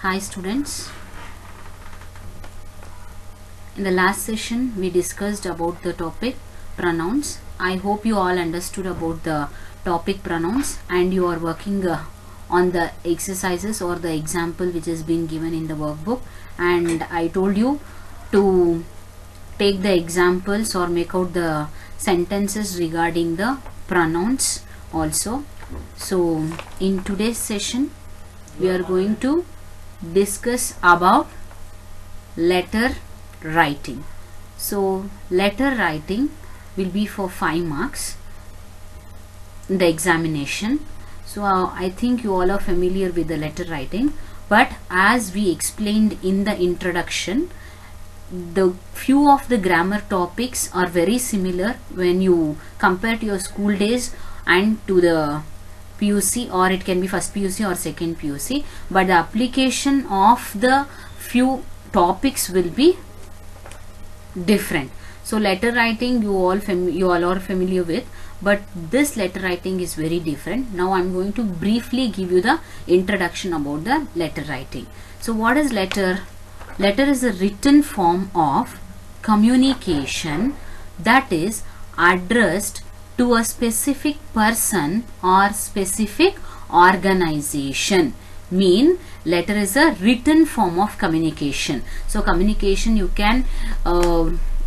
Hi students, in the last session we discussed about the topic pronouns. I hope you all understood about the topic pronouns and you are working on the exercises or the example which has been given in the workbook, and I told you to take the examples or make out the sentences regarding the pronouns also. So in today's session we are going to discuss about letter writing. So letter writing will be for 5 marks in the examination. So I think you all are familiar with the letter writing, but as we explained in the introduction, the few of the grammar topics are very similar when you compare to your school days and to the PUC, or it can be first PUC or second PUC, but the application of the few topics will be different. So letter writing you all are familiar with, but this letter writing is very different. Now I'm going to briefly give you the introduction about the letter writing. So what is letter? Letter is a written form of communication that is addressed to a specific person or specific organization. Letter is a written form of communication. So communication you can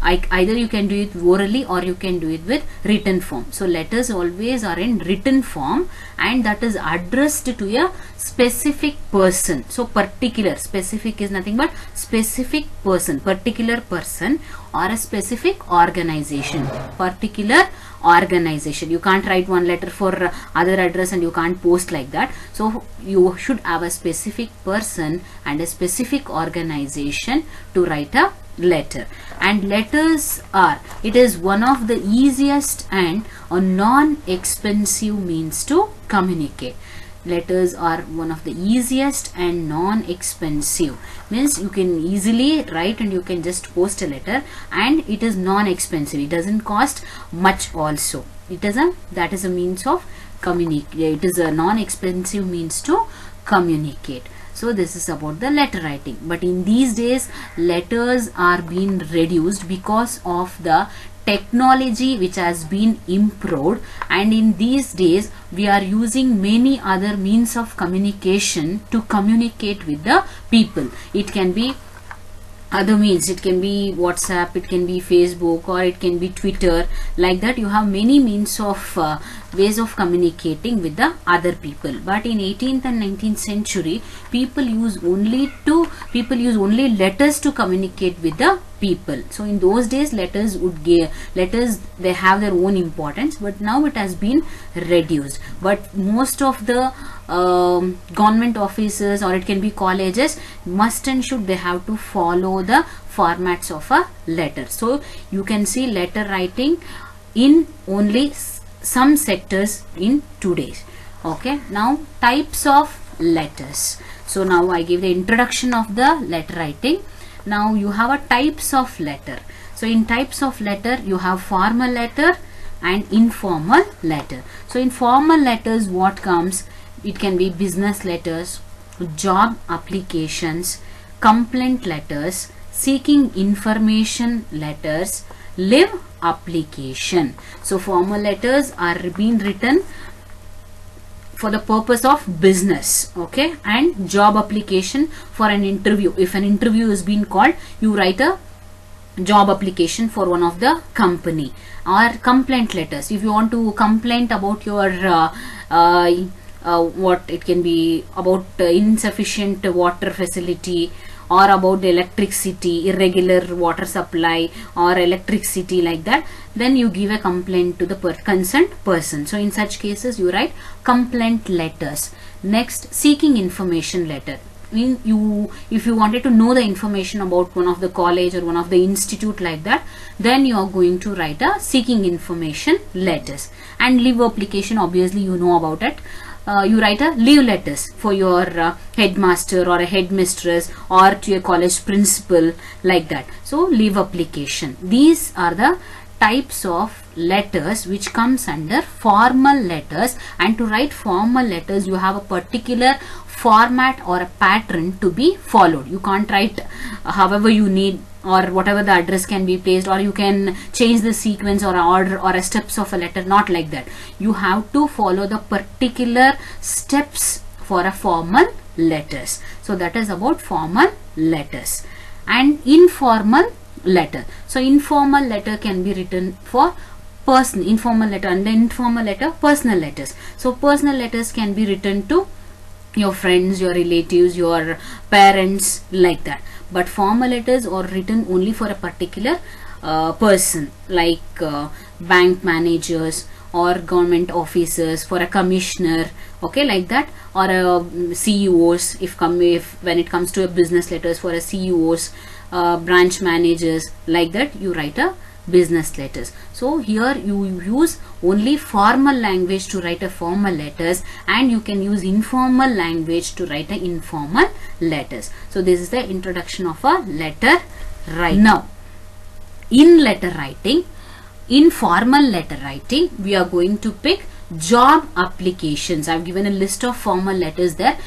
either you can do it orally or you can do it with written form. So letters always are in written form, and that is addressed to a specific person. So particular, specific is nothing but specific person, particular person, or a specific organization, particular organization. You can't write one letter for other address and you can't post like that. So you should have a specific person and a specific organization to write a letter. And letters are, it is one of the easiest and a non-expensive means to communicate. Letters are one of the easiest and non-expensive, means you can easily write and you can just post a letter, and it is non-expensive. It doesn't cost much also. That is a means of communicate. It is a non-expensive means to communicate. So this is about the letter writing. But in these days letters are being reduced because of the technology which has been improved, and in these days we are using many other means of communication to communicate with the people. It can be other means, it can be WhatsApp, it can be Facebook, or it can be Twitter. Like that you have many means of ways of communicating with the other people. But in 18th and 19th century people use only letters to communicate with the people. So in those days letters they have their own importance, but now it has been reduced. But most of the government offices, or it can be colleges, must and should they have to follow the formats of a letter. So you can see letter writing in only some sectors in today's. Okay, now types of letters. So now I give the introduction of the letter writing. Now you have a types of letter. So in types of letter you have formal letter and informal letter. So in formal letters what comes? It can be business letters, job applications, complaint letters, seeking information letters, leave application. So formal letters are being written for the purpose of business, okay, and job application for an interview. If an interview is being called, you write a job application for one of the company. Or complaint letters, if you want to complain about your what it can be about insufficient water facility, or about the electricity, irregular water supply or electricity, like that, then you give a complaint to the concerned person. So in such cases you write complaint letters. Next, seeking information letter. If you wanted to know the information about one of the college or one of the institute, like that, then you are going to write a seeking information letters. And leave application, obviously you know about it. You write a leave letters for your headmaster or a headmistress, or to your college principal, like that. So leave application. These are the types of letters which comes under formal letters, and to write formal letters you have a particular format or a pattern to be followed. You can't write however you need, or whatever the address can be placed, or you can change the sequence or order or a steps of a letter. Not like that. You have to follow the particular steps for a formal letters. So that is about formal letters. And informal letter. So informal letter can be written for personal, informal letter, and the informal letter personal letters. So personal letters can be written to your friends, your relatives, your parents, like that. But formal letters are written only for a particular person, like bank managers or government officers, for a commissioner, okay, like that, or CEOs. If when it comes to a business letters, for a CEOs, branch managers, like that, you write a business letters. So here you use only formal language to write a formal letters, and you can use informal language to write a informal letters. So this is the introduction of a letter writing. Now, in letter writing, in formal letter writing, we are going to pick job applications. I have given a list of formal letters there.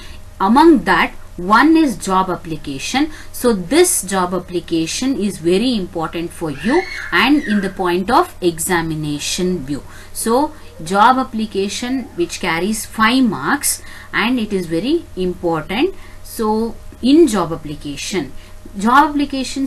Among that, one is job application. So this job application is very important for you and in the point of examination view. So job application which carries 5 marks, and it is very important. So in job applications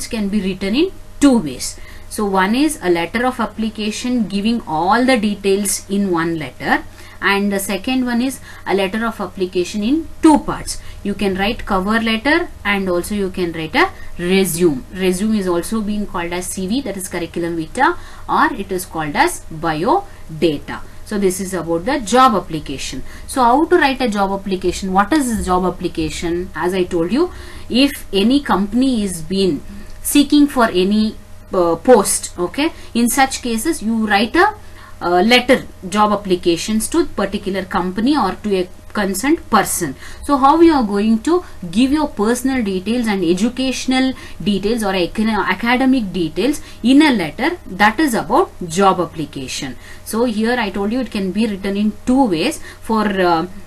can be written in 2 ways. So one is a letter of application giving all the details in one letter, and the second one is a letter of application in 2 parts. You can write cover letter, and also you can write a resume. Resume is also being called as CV, that is curriculum vitae, or it is called as bio data. So this is about the job application. So how to write a job application? What is this job application? As I told you, if any company is been seeking for any post, okay, in such cases you write a letter, job applications to particular company or to a concerned person. So how you are going to give your personal details and educational details or academic details in a letter, that is about job application. So here I told you it can be written in 2 ways. For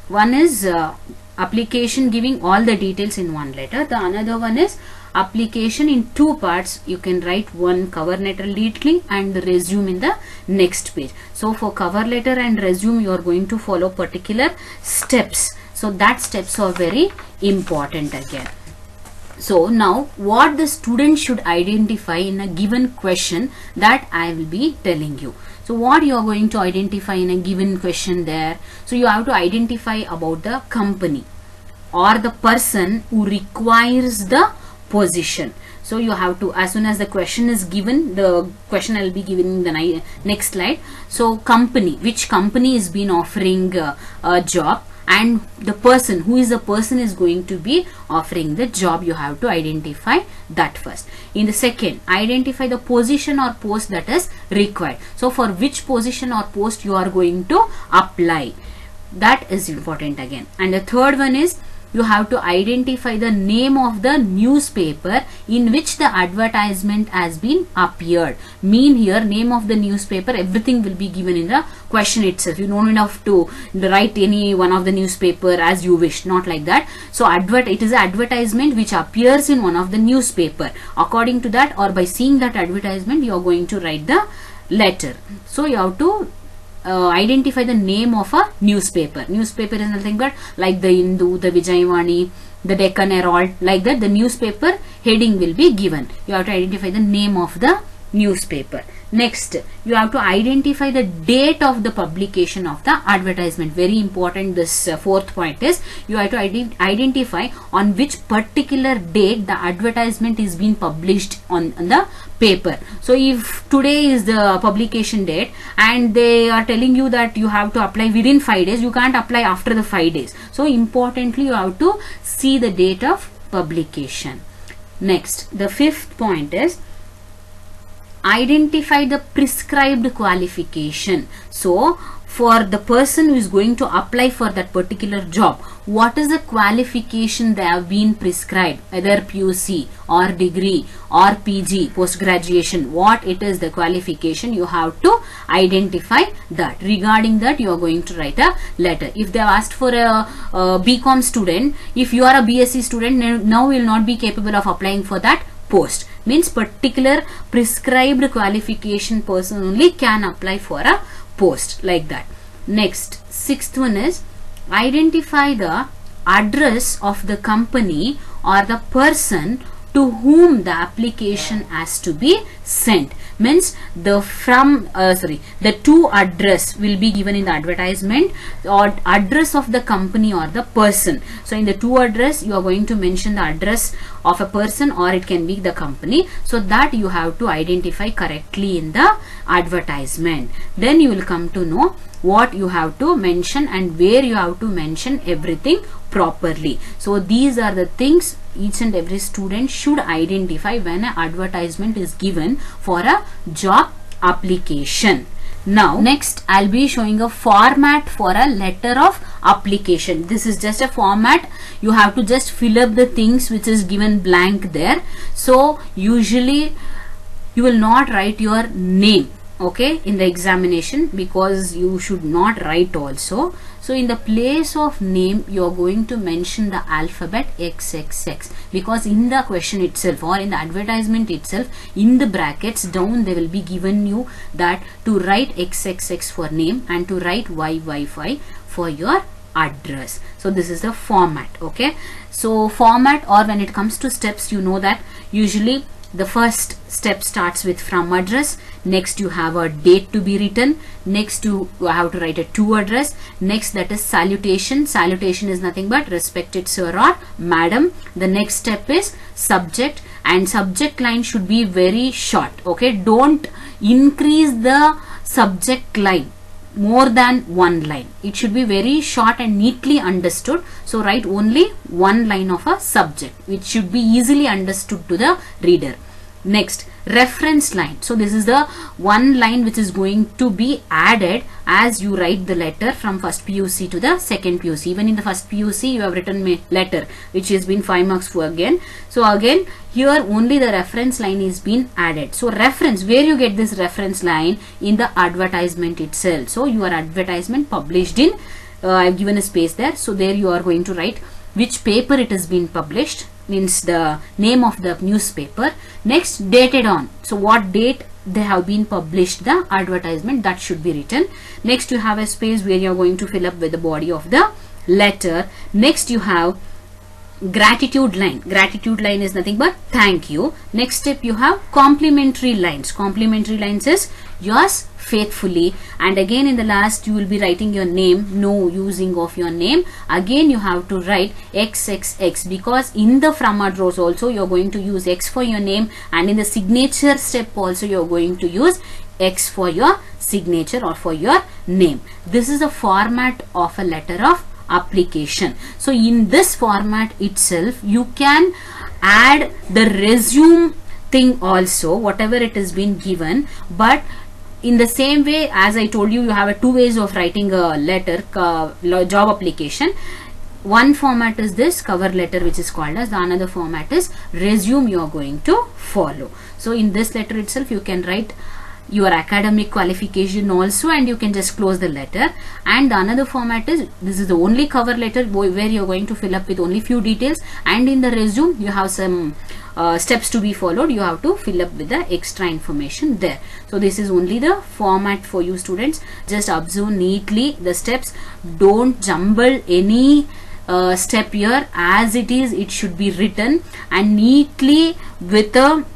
one is application giving all the details in one letter. The another one is application in 2 parts. You can write one cover letter neatly and the resume in the next page. So for cover letter and resume you are going to follow particular steps. So that steps are very important again. So now what the student should identify in a given question, that I will be telling you. So what you are going to identify in a given question there? So you have to identify about the company or the person who requires the position. So you have to, as soon as the question is given, the question I will be giving in the next slide. So company, which company is been offering a job, and the person, who is the person is going to be offering the job, you have to identify that first. In the second, identify the position or post that is required. So for which position or post you are going to apply, that is important again. And the third one is you have to identify the name of the newspaper in which the advertisement has been appeared. Mean here, name of the newspaper, everything will be given in the question itself. You don't have to write any one of the newspaper as you wish, not like that. So it is an advertisement which appears in one of the newspaper. According to that, or by seeing that advertisement, you are going to write the letter. So you have to identify the name of a newspaper. Newspaper is nothing but like the Hindu, the Vijayavani, the Deccan Herald, like that. The newspaper heading will be given. You have to identify the name of the newspaper. Next, you have to identify the date of the publication of the advertisement. Very important, this fourth point is you have to identify on which particular date the advertisement is being published on the paper. So if today is the publication date and they are telling you that you have to apply within 5 days, you can't apply after the 5 days. So importantly, you have to see the date of publication. Next, the fifth point is identify the prescribed qualification. So for the person who is going to apply for that particular job, what is the qualification they have been prescribed, either PUC or degree or PG, post graduation, what it is the qualification, you have to identify that. Regarding that, you are going to write a letter. If they have asked for a BCom student, if you are a BSc student, now you will not be capable of applying for that post. Means particular prescribed qualification person only can apply for a post, like that. Next, sixth one is identify the address of the company or the person to whom the application has to be sent. Means the two address will be given in the advertisement, or address of the company or the person. So in the two address, you are going to mention the address of a person, or it can be the company, so that you have to identify correctly in the advertisement. Then you will come to know what you have to mention and where you have to mention everything properly. So these are the things each and every student should identify when an advertisement is given for a job application. Now next, I'll be showing a format for a letter of application. This is just a format. You have to just fill up the things which is given blank there. So usually you will not write your name, okay, in the examination, because you should not write also. So in the place of name, you are going to mention the alphabet XXX, because in the question itself or in the advertisement itself, in the brackets down, they will be given you that to write XXX for name and to write YY5 for your address. So this is the format, okay. So format, or when it comes to steps, you know that usually the first step starts with from address. Next you have a date to be written. Next you have to write a to address. Next, that is salutation. Salutation is nothing but respected sir or madam. The next step is subject, and subject line should be very short, okay. Don't increase the subject line more than one line. It should be very short and neatly understood. So write only one line of a subject, which should be easily understood to the reader. Next, reference line. So this is the one line which is going to be added as you write the letter from first PUC to the second PUC. Even in the first PUC, you have written letter, which has been 5 marks for again. So again, here only the reference line is being added. So reference, where you get this reference line? In the advertisement itself. So your advertisement published in, I have given a space there. So there you are going to write which paper it has been published, means the name of the newspaper. Next, dated on. So what date they have been published the advertisement, that should be written. Next, you have a space where you are going to fill up with the body of the letter. Next, you have gratitude line. Gratitude line is nothing but thank you. Next step, you have complimentary lines. Complimentary lines is yours faithfully, and again in the last you will be writing your name, no using of your name. Again you have to write XXX, because in the from address also you are going to use X for your name, and in the signature step also you are going to use X for your signature or for your name. This is a format of a letter of application. So in this format itself, you can add the resume thing also, whatever it has been given. But in the same way, as I told you, you have two ways of writing a letter, job application. One format is this cover letter, which is called as. The another format is resume you are going to follow. So in this letter itself, you can write your academic qualification also, and you can just close the letter. And the another format is, this is the only cover letter where you are going to fill up with only few details, and in the resume you have some steps to be followed. You have to fill up with the extra information there. So this is only the format for you students. Just observe neatly the steps. Don't jumble any step here. As it is, it should be written, and neatly with a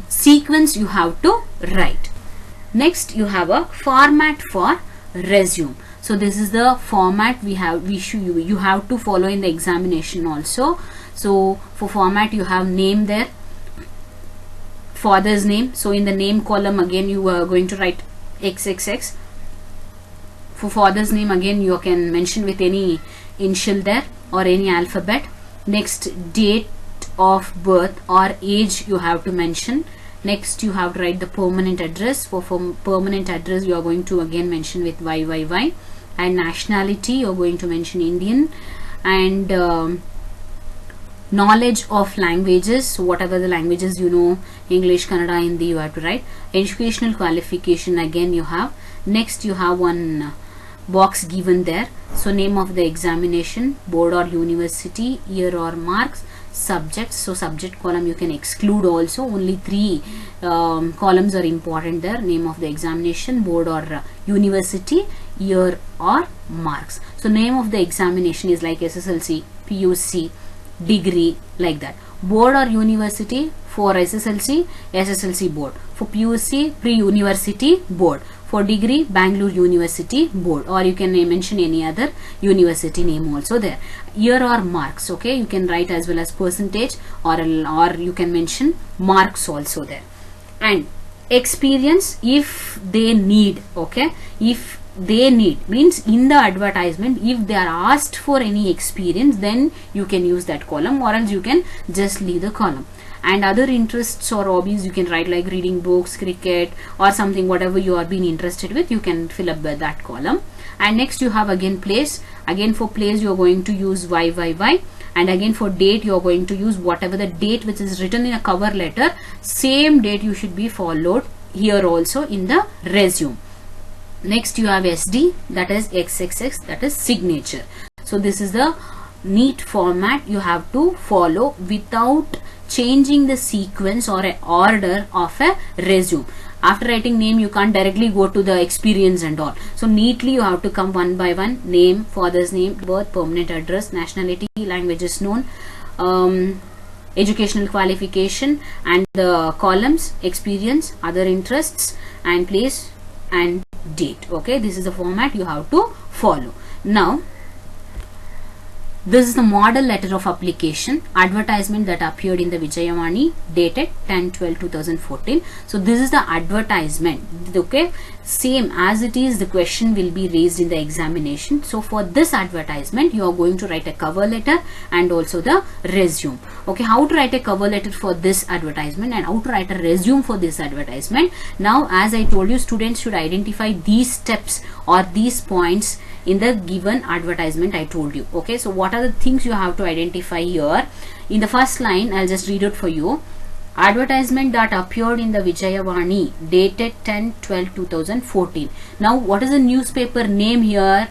sequence you have to write. Next, you have a format for resume. So this is the format you have to follow in the examination also. So for format, you have name there, father's name. So in the name column, again you are going to write XXX. For father's name, again you can mention with any initial there or any alphabet. Next, date of birth or age you have to mention. Next you have to write the permanent address. For permanent address you are going to again mention with YYY. And nationality you are going to mention Indian. And knowledge of languages, so whatever the languages you know, English, Kannada, Hindi, you have to write. Educational qualification again you have. Next you have one box given there, so name of the examination, board or university, year or marks, subjects. So subject column you can exclude also, only 3 columns are important there, name of the examination, board or university, year or marks. So name of the examination is like SSLC, PUC, degree, like that. Board or university, for SSLC, SSLC board, for PUC, pre-university board, for degree, Bangalore University board, or you can mention any other university name also there. Year or marks, okay, you can write as well as percentage, or you can mention marks also there. And experience, if they need, okay, if they need means in the advertisement, if they are asked for any experience, then you can use that column, or else you can just leave the column. And other interests or hobbies you can write like reading books, cricket, or something, whatever you are being interested with, you can fill up that column. And next you have again place. Again for place you are going to use YYY. And again for date you are going to use whatever the date which is written in a cover letter, same date you should be followed here also in the resume. Next you have SD, that is XXX, that is signature. So this is the neat format you have to follow without changing the sequence or a order of a resume. After writing name you can't directly go to the experience and all. So neatly you have to come one by one. Name, father's name, birth, permanent address, nationality, languages known, educational qualification, and the columns, experience, other interests, and place and date. Okay, this is the format you have to follow. Now this is the model letter of application, advertisement that appeared in the Vijayavani, dated 10/12/2014. So this is the advertisement, okay, same as it is the question will be raised in the examination. So for this advertisement you are going to write a cover letter and also the resume. Okay, how to write a cover letter for this advertisement and how to write a resume for this advertisement. Now as I told you, students should identify these steps or these points in the given advertisement I told you. Okay, so what are the things you have to identify here? In the first line I'll just read it for you. Advertisement that appeared in the Vijayavani, dated 10/12/2014. Now what is the newspaper name here?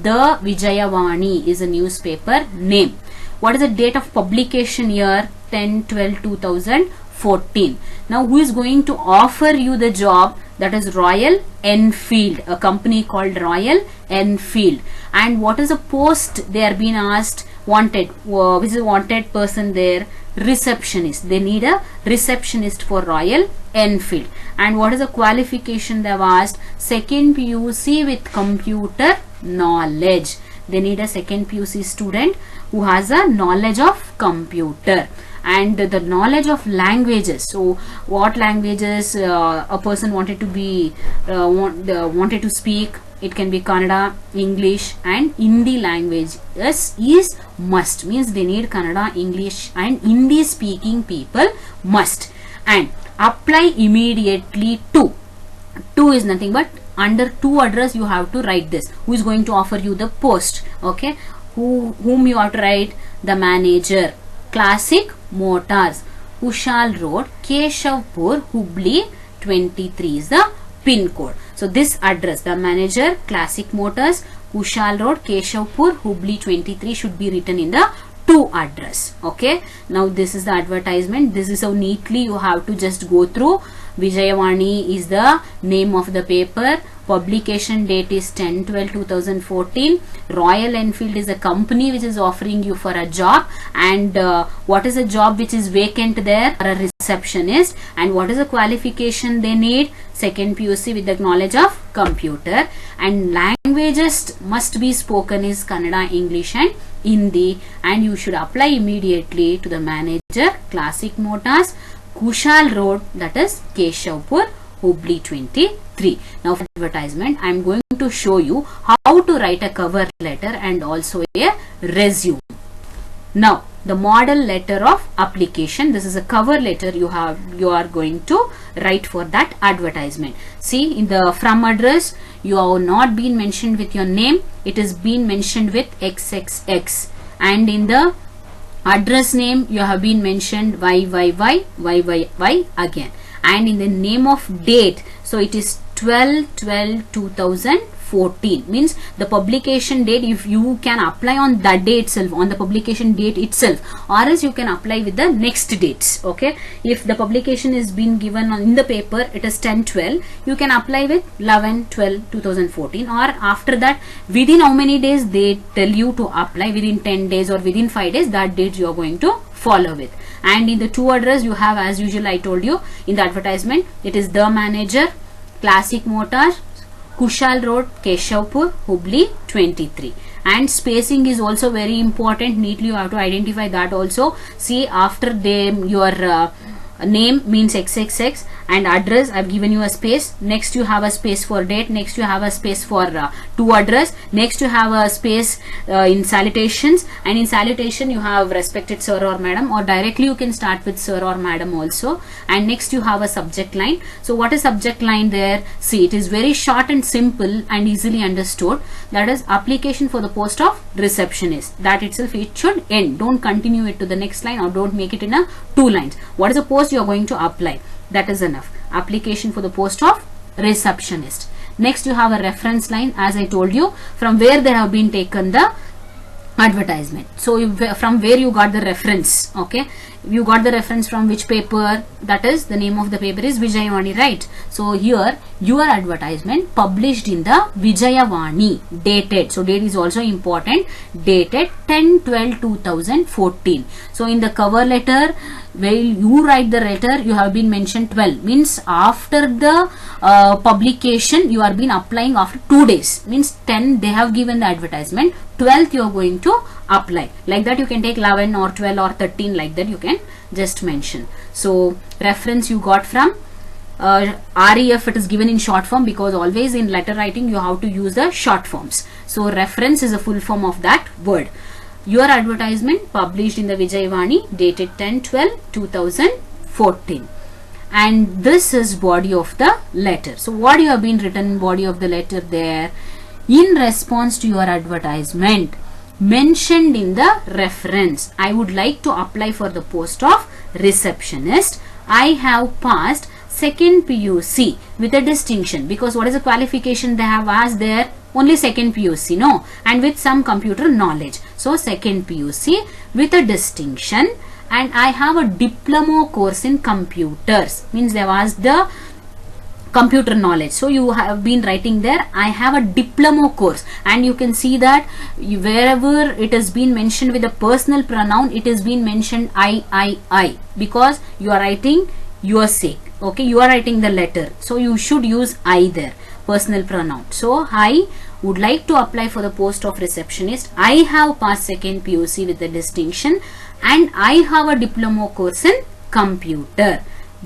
The Vijayavani is a newspaper name. What is the date of publication here? 10/12/2014. Now who is going to offer you the job? That is Royal Enfield, a company called Royal Enfield. And what is the post they are being asked? Wanted, which is wanted person there? Receptionist. They need a receptionist for Royal Enfield. And what is the qualification they have asked? Second PUC with computer knowledge. They need a second PUC student who has a knowledge of computer. And the knowledge of languages. So what languages a person wanted to be wanted to speak? It can be Kannada, English, and Hindi language is must. Means they need Kannada, English, and Hindi speaking people must. And apply immediately to. To is nothing but under to address you have to write this. Who is going to offer you the post? Okay, whom you have to write? The manager. Classic Motors, Kushal Road, Keshavpur, Hubli 23 is the pin code. So this address, the manager, Classic Motors, Kushal Road, Keshavpur, Hubli 23 should be written in the to address. Okay, now this is the advertisement. This is how neatly you have to just go through. Vijayavani is the name of the paper. Publication date is 10/12/2014. Royal Enfield is a company which is offering you for a job. And what is a job which is vacant there? A receptionist. And what is the qualification they need? Second PUC with the knowledge of computer. And languages must be spoken is Kannada, English, and Hindi. And you should apply immediately to the manager, Classic Motors, Kushal Road, that is Keshavpur, Hubli 23. Now for advertisement, I am going to show you how to write a cover letter and also a resume. Now the model letter of application. This is a cover letter you are going to write for that advertisement. See, in the from address you have not been mentioned with your name, it is been mentioned with XXX, and in the address name you have been mentioned YYY again, and in the name of date, so it is 12/12/2014, means the publication date. If you can apply on that day itself, on the publication date itself, or else you can apply with the next dates. Okay, if the publication is been given in the paper, it is 10/12, you can apply with 11/12/2014, or after that, within how many days they tell you to apply, within 10 days or within 5 days, that date you are going to follow with. And in the to address you have, as usual I told you in the advertisement, it is the manager, Classic Motors, Kushal Road, Keshavpur, Hubli 23. And spacing is also very important. Neatly you have to identify that also. See, after them your name means XXX, and address I've given you a space. Next you have a space for date. Next you have a space for to address. Next you have a space in salutations, and in salutation you have respected sir or madam, or directly you can start with sir or madam also. And next you have a subject line. So what is subject line there? See, it is very short and simple and easily understood. That is application for the post of receptionist. That itself it should end. Don't continue it to the next line, or don't make it in a 2 lines. What is the post you are going to apply? That is enough. Application for the post of receptionist. Next you have a reference line, as I told you, from where they have been taken the advertisement. So from where you got the reference. Okay, you got the reference from which paper? That is, the name of the paper is Vijayavani, right? So here your advertisement published in the Vijayavani, dated. So date is also important. Dated 10/12/2014. So in the cover letter, while you write the letter, you have been mentioned 12, means after the publication you are been applying after 2 days, means 10 they have given the advertisement, 12th you are going to apply. Like that you can take 11 or 12 or 13, like that you can just mention. So reference you got from REF, it is given in short form, because always in letter writing you have to use the short forms. So reference is a full form of that word. Your advertisement published in the Vijayavani, dated 10/12/2014. And this is body of the letter. So what you have been written in body of the letter there? In response to your advertisement mentioned in the reference, I would like to apply for the post of receptionist. I have passed second PUC with a distinction, because what is the qualification they have asked there? Only second PUC, no, and with some computer knowledge. So second PUC with a distinction, and I have a diploma course in computers, means they have asked the computer knowledge. So you have been writing there, I have a diploma course, and you can see that wherever it has been mentioned with a personal pronoun, it has been mentioned I, because you are writing your sake. Okay, you are writing the letter, so you should use I there, personal pronoun. So I would like to apply for the post of receptionist. I have passed second PUC with a distinction, and I have a diploma course in computer.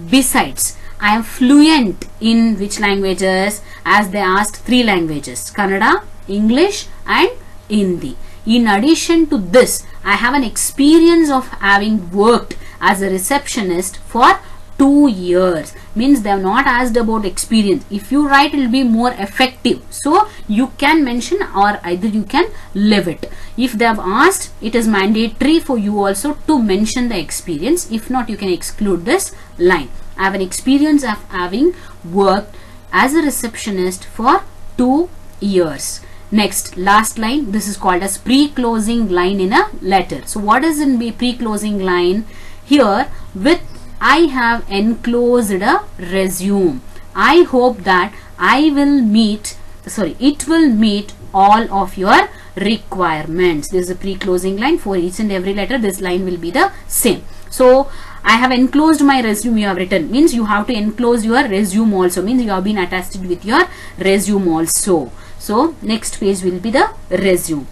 Besides, I am fluent in which languages? As they asked, 3 languages: Kannada, English and Hindi. In addition to this, I have an experience of having worked as a receptionist for 2 years. Means they have not asked about experience. If you write, it will be more effective. So you can mention, or either you can leave it. If they have asked, it is mandatory for you also to mention the experience. If not, you can exclude this line. I have an experience of having worked as a receptionist for 2 years. Next, last line, this is called as pre-closing line in a letter. So what is in pre-closing line? Here, with I have enclosed a resume. I hope that it will meet all of your requirements. This is a pre-closing line for each and every letter. This line will be the same. So I have enclosed my resume, you have written, means you have to enclose your resume also, means you have been attached with your resume also. So next page will be the resume.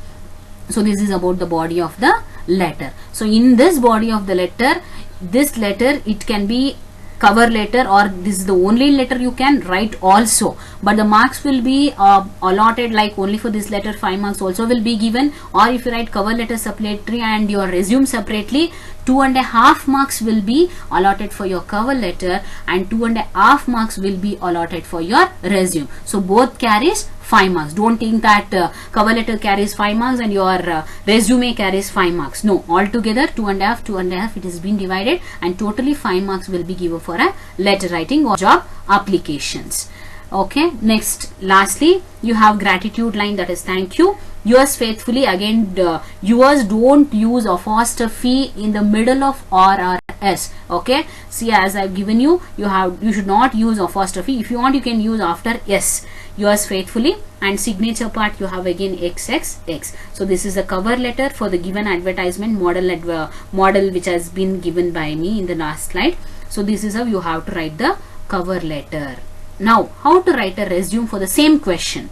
So this is about the body of the letter. So in this body of the letter, this letter, it can be cover letter, or this is the only letter you can write also, but the marks will be allotted like only for this letter 5 marks also will be given. Or if you write cover letter separately and your resume separately, 2.5 marks will be allotted for your cover letter and 2.5 marks will be allotted for your resume. So both carries 5 marks. Don't think that cover letter carries 5 marks and your resume carries 5 marks. No, altogether 2.5 it has been divided, and totally 5 marks will be given for a letter writing or job applications. Okay, next, lastly, you have gratitude line, that is thank you. Yours faithfully, again yours, don't use apostrophe in the middle of or s. Okay, see, as I've given you, you should not use apostrophe. If you want, you can use after s. Yours faithfully. And signature part, you have again XXX. So this is a cover letter for the given advertisement model which has been given by me in the last slide. So this is how you have to write the cover letter. Now, how to write a resume for the same question?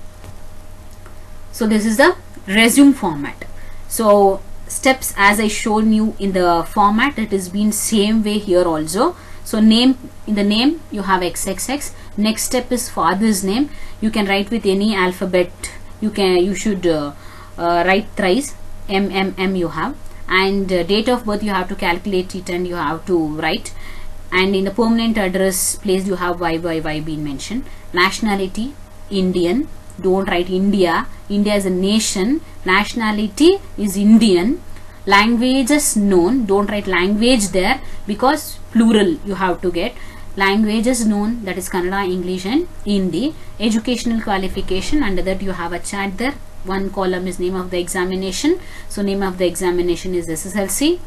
So this is the resume format. So steps as I shown you in the format, it has been same way here also. So name, in the name you have XXX. Next step is father's name. You can write with any alphabet. You should write thrice. MMM you have, and date of birth you have to calculate it and you have to write. And in the permanent address place you have YYY been mentioned. Nationality Indian. Don't write India. India is a nation. Nationality is Indian. Languages known. Don't write language there because plural you have to get. Languages known, that is Kannada, English and Hindi. Educational qualification, under that you have a chat there. One column is name of the examination. So name of the examination is SSLC.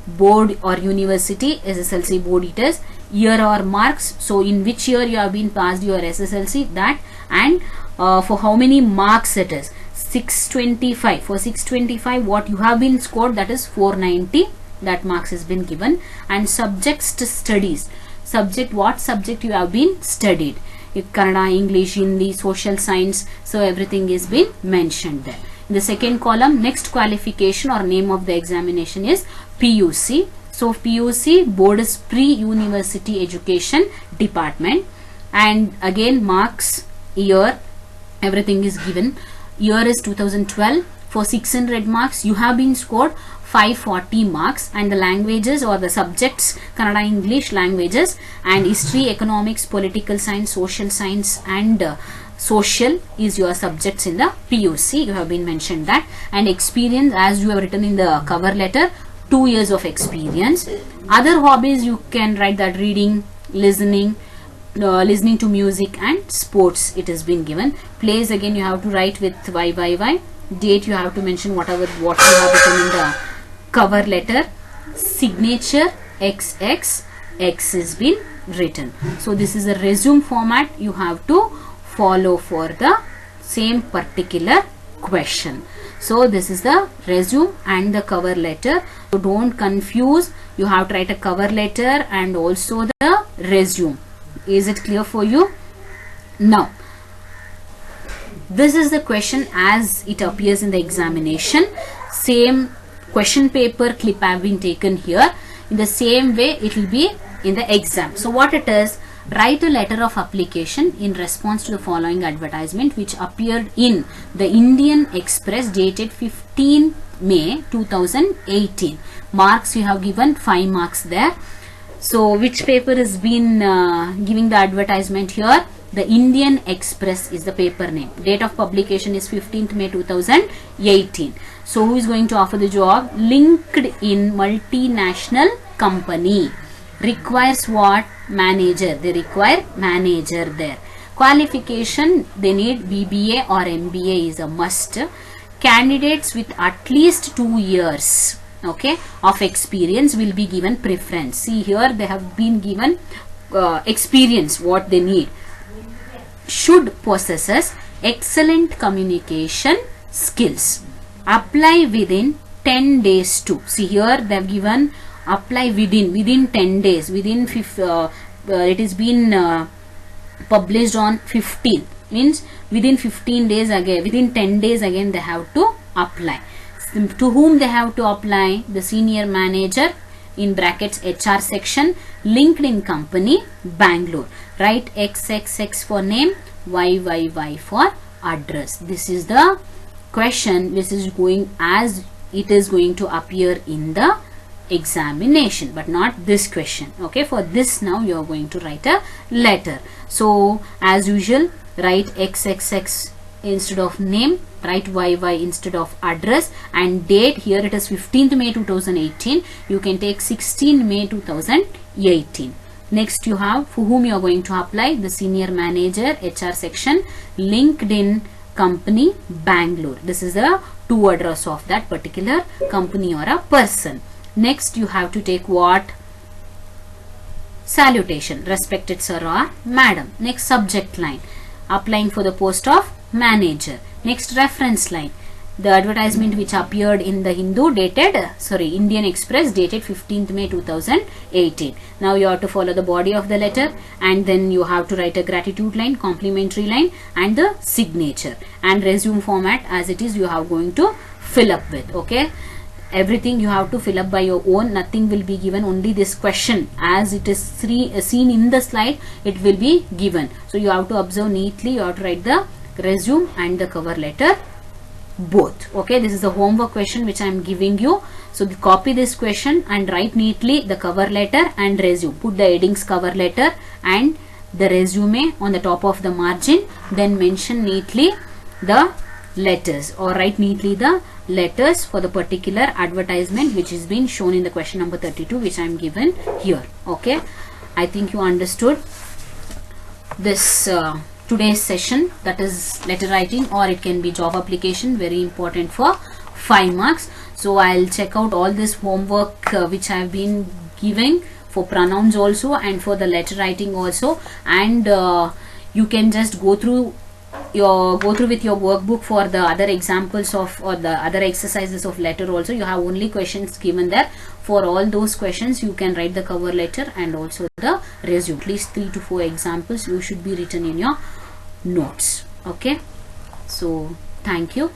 Board or university, SSLC board it is. Year or marks, so in which year you have been passed your SSLC, that, and for how many marks it is. 625. For 625 what you have been scored, that is 490, that marks has been given. And subjects to studies, subject, what subject you have been studied. If Kannada, English, Hindi, social science, so everything is been mentioned there. In the second column, next qualification or name of the examination is PUC. So PUC, board is pre-university education department. And again marks, year, everything is given. Year is 2012. For 600 marks you have been scored 540 marks. And the languages or the subjects, Kannada, English, languages, and history, economics, political science, social science and social is your subjects in the PUC. You have been mentioned that. And experience, as you have written in the cover letter, 2 years of experience. Other hobbies you can write that reading, listening to music and sports it has been given. Place, again you have to write with YYY. Date you have to mention what you have written in the cover letter. Signature XXX is been written. So this is a resume format you have to follow for the same particular question. So this is the resume and the cover letter. So don't confuse, you have to write a cover letter and also the resume. Is it clear for you? Now this is the question as it appears in the examination. Same question paper clip have been taken here. In the same way it will be in the exam. So what it is, write a letter of application in response to the following advertisement which appeared in the Indian Express dated 15 May 2018. Marks you have given 5 marks there. So which paper has been giving the advertisement here? The Indian Express is the paper name. Date of publication is 15th May 2018. So who is going to offer the job? LinkedIn multinational company. Requires what? Manager. They require manager there. Qualification, they need BBA or MBA is a must. Candidates with at least 2 years of experience will be given preference. See here they have been given experience what they need. Should possesses excellent communication skills. Apply within 10 days to. See here they have given apply within 10 days. Within it is been published on 15. Means within 15 days again, within 10 days again they have to apply. To whom they have to apply? The senior manager, in brackets HR section, LinkedIn company, Bangalore. Write XXX for name, YYY for address. This is the question which is going as it is going to appear in the examination, but not this question. Okay, for this now you are going to write a letter. So as usual, write XXX instead of name, write YY instead of address, and date here it is 15th May 2018. You can take 16 May 2018. Next you have for whom you are going to apply, the senior manager, HR section, LinkedIn company, Bangalore. This is the to address of that particular company or a person. Next you have to take what? Salutation, respected sir or madam. Next subject line, applying for the post of manager. Next reference line, the advertisement which appeared in the Hindu dated, Indian Express dated 15th May 2018. Now you have to follow the body of the letter, and then you have to write a gratitude line, complimentary line, and the signature, and resume format as it is you are going to fill up with. Okay, everything you have to fill up by your own, nothing will be given, only this question as it is seen in the slide it will be given. So you have to observe neatly, you have to write the resume and the cover letter both. Okay, this is the homework question which I am giving you. So copy this question and write neatly the cover letter and resume. Put the headings cover letter and the resume on the top of the margin, then mention neatly the letters, or write neatly the letters for the particular advertisement which is being shown in the question number 32 which I am given here. Okay, I think you understood this today's session, that is letter writing, or it can be job application, very important for 5 marks. So I'll check out all this homework which I have been giving for pronouns also and for the letter writing also, and you can just go through with your workbook for the other examples of or the other exercises of letter also. You have only questions given there. For all those questions you can write the cover letter and also the resume. At least 3 to 4 examples you should be written in your notes. Okay, so thank you.